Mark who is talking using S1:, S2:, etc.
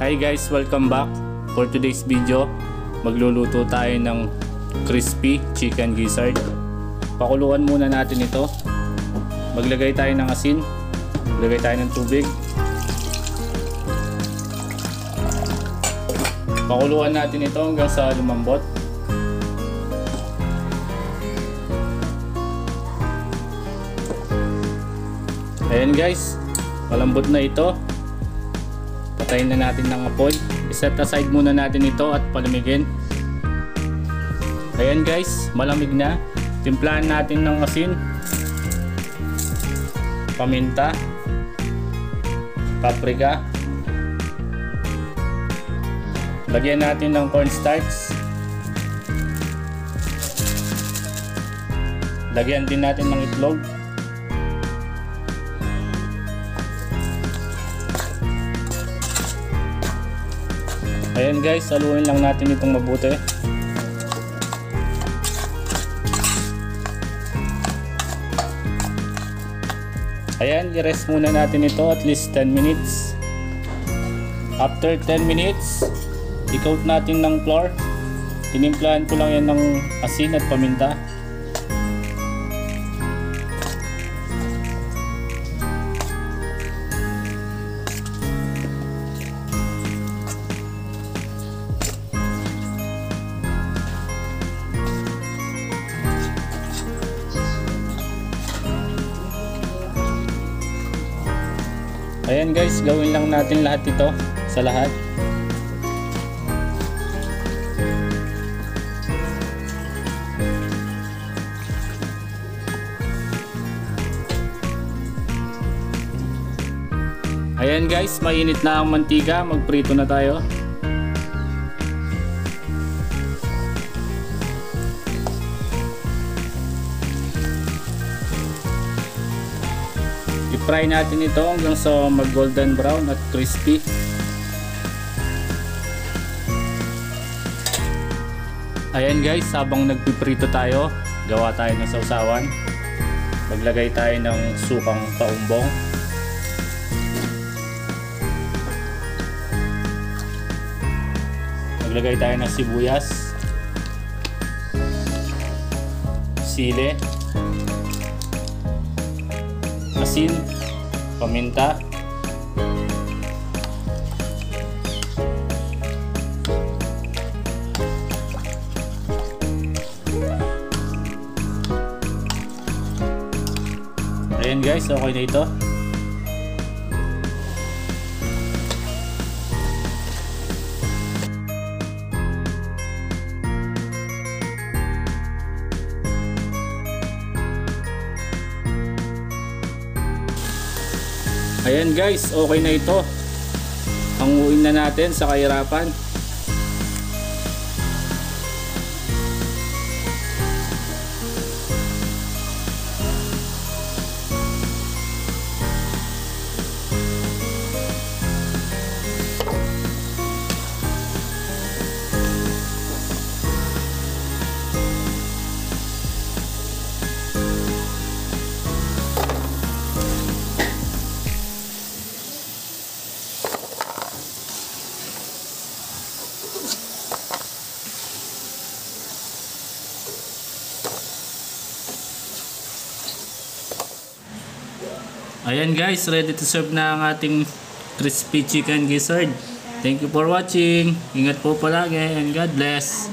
S1: Hi guys, welcome back. For today's video, magluluto tayo ng crispy chicken gizzard. Pakuluan muna natin ito. Maglagay tayo ng asin. Maglagay tayo ng tubig. Pakuluan natin ito hanggang sa lumambot. Ayan guys, malambot na ito. Patayin na natin ng apoy. I-set aside muna natin ito at palamigin. Ayan guys, malamig na. Timplahan natin ng asin, paminta, paprika. Lagyan natin ng cornstarch. Lagyan din natin ng itlog. Ayan guys, haluin lang natin itong mabuti. Ayan, i-rest muna natin ito at least 10 minutes. After 10 minutes, i-coat natin ng flour. Tinimplahan ko lang yan ng asin at paminta. Ayan guys, gawin lang natin lahat ito sa lahat. Ayan guys, mainit na ang mantika, magprito na tayo. I-fry natin ito hanggang sa mag golden brown at crispy. Ayan guys, habang nagpiprito tayo, gawa tayo ng sausawan. Maglagay tayo ng sukang paumbong. Maglagay tayo ng sibuyas, sili, asin, paminta, ayan guys, okay na ito. Ayan guys, okay na ito. Hanguin na natin sa kahirapan. Ayan guys, ready to serve na ang ating crispy chicken gizzard. Thank you for watching. Ingat po palagi and God bless.